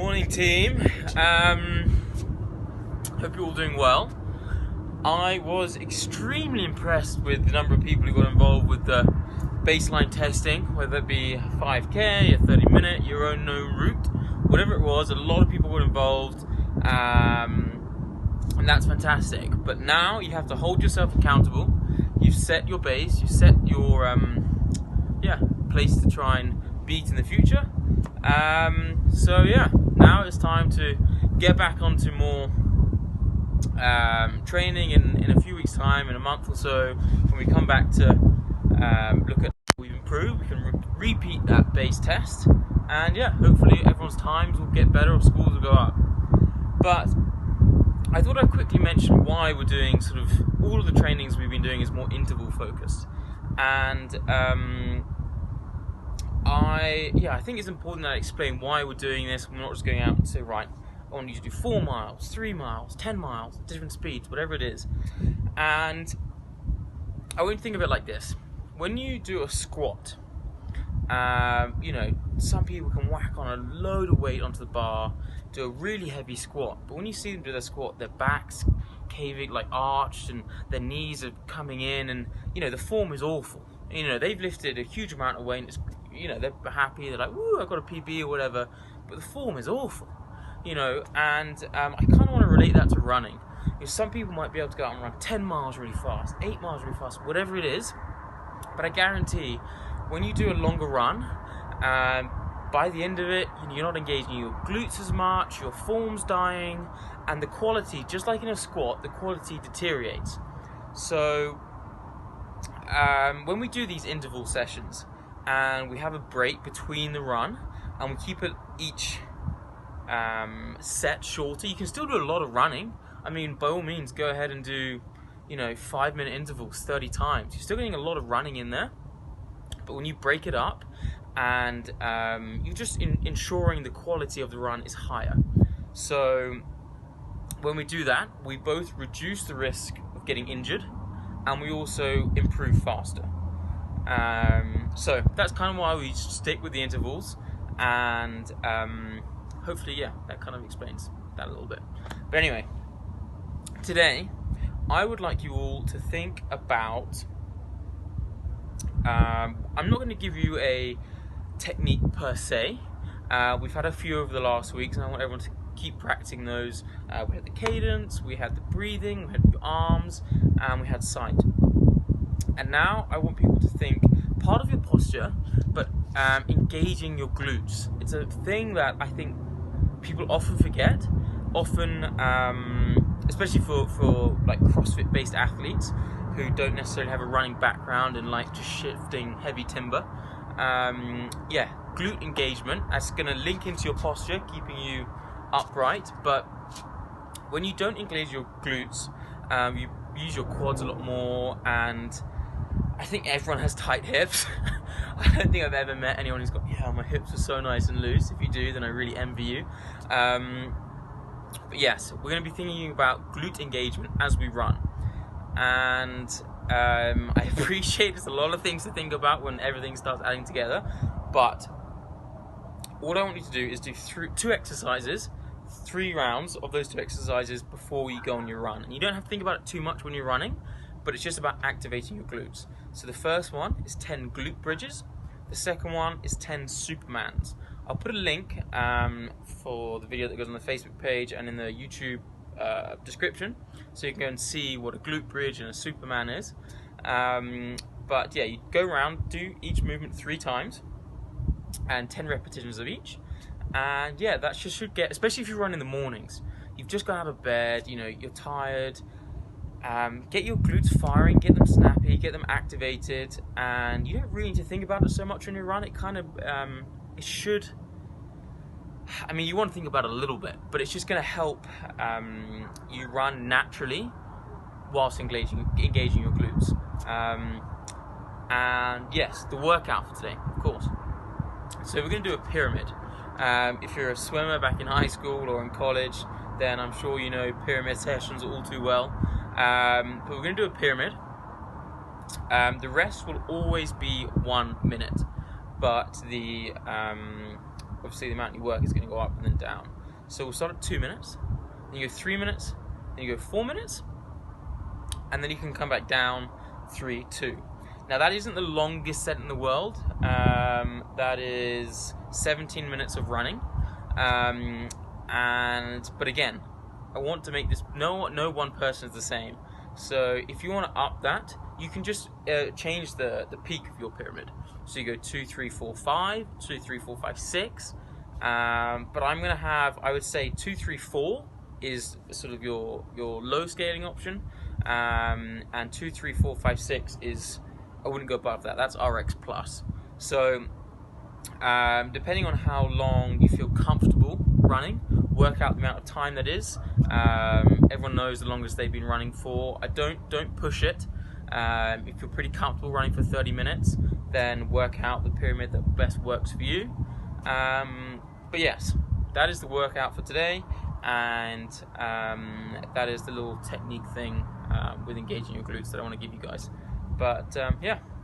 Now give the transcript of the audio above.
Morning team, hope you're all doing well. I was extremely impressed with the number of people who got involved with the baseline testing, whether it be a 5k, a 30-minute, your own known route, whatever it was. A lot of people got involved, and that's fantastic. But now you have to hold yourself accountable. You've set your base, you've set your place to try and beat in the future. Now it's time to get back onto more training in a few weeks' time, in a month or so, when we come back to look at what we've improved. We can repeat that base test, and hopefully everyone's times will get better or scores will go up. But I thought I'd quickly mention why we're doing sort of all of the trainings we've been doing is more interval focused, and I think it's important that I explain why we're doing this. We're not just going out and say, right, I want you to do 4 miles, 3 miles, 10 miles, different speeds, whatever it is. And I want you to think of it like this. When you do a squat, some people can whack on a load of weight onto the bar, do a really heavy squat. But when you see them do their squat, their back's caving, like arched, and their knees are coming in, and, the form is awful. They've lifted a huge amount of weight, and it's, they're happy, they're like, woo, I got a PB or whatever, but the form is awful, and I kind of want to relate that to running. Some people might be able to go out and run 10 miles really fast, 8 miles really fast, whatever it is, but I guarantee when you do a longer run, by the end of it, you're not engaging your glutes as much, your form's dying, and the quality, just like in a squat, the quality deteriorates. So when we do these interval sessions and we have a break between the run and we keep it each set shorter, you can still do a lot of running. I mean, by all means, go ahead and do 5-minute intervals 30 times. You're still getting a lot of running in there, but when you break it up and you're just ensuring the quality of the run is higher. So when we do that, we both reduce the risk of getting injured, and we also improve faster. So that's kind of why we stick with the intervals, and hopefully, that kind of explains that a little bit. But anyway, today I would like you all to think about, I'm not going to give you a technique per se. We've had a few over the last weeks, and I want everyone to keep practicing those. We had the cadence, we had the breathing, we had your arms, and we had sight. And now I want people to think part of your posture, but engaging your glutes. It's a thing that I think people often forget, especially for like CrossFit based athletes who don't necessarily have a running background and like just shifting heavy timber. Glute engagement, that's going to link into your posture, keeping you upright. But when you don't engage your glutes, you use your quads a lot more, and I think everyone has tight hips. I don't think I've ever met anyone who's got, my hips are so nice and loose. If you do, then I really envy you. But yes, we're going to be thinking about glute engagement as we run. And I appreciate there's a lot of things to think about when everything starts adding together. But all I want you to do is do 2 exercises, 3 rounds of those 2 exercises before you go on your run. And you don't have to think about it too much when you're running, but it's just about activating your glutes. So the first one is 10 glute bridges. The second one is 10 Supermans. I'll put a link for the video that goes on the Facebook page and in the YouTube description, so you can go and see what a glute bridge and a Superman is. You go around, do each movement 3 times, and 10 repetitions of each. And that should get, especially if you run in the mornings, you've just got out of bed, you're tired. Get your glutes firing, get them snappy, get them activated, and you don't really need to think about it so much when you run. It kind of, you want to think about it a little bit, but it's just going to help you run naturally whilst engaging your glutes. And yes, the workout for today, of course. So we're going to do a pyramid. If you're a swimmer back in high school or in college, then I'm sure you know pyramid sessions all too well. But we're going to do a pyramid. The rest will always be 1 minute, but the obviously the amount you work is going to go up and then down. So we'll start at 2 minutes, then you go 3 minutes, then you go 4 minutes, and then you can come back down 3, 2. Now that isn't the longest set in the world. That is 17 minutes of running. But again, I want to make this, no one person is the same. So if you want to up that, you can just change the peak of your pyramid. So you go 2, 3, 4, 5, 2, 3, 4, 5, 6. But I'm going to have, I would say 2, 3, 4 is sort of your low scaling option. And 2, 3, 4, 5, 6 is, I wouldn't go above that. That's RX plus. So depending on how long you feel comfortable running, work out the amount of time that is. Everyone knows the longest they've been running for. Don't push it. If you're pretty comfortable running for 30 minutes, then work out the pyramid that best works for you. But yes, that is the workout for today, and that is the little technique thing with engaging your glutes that I want to give you guys. But yeah.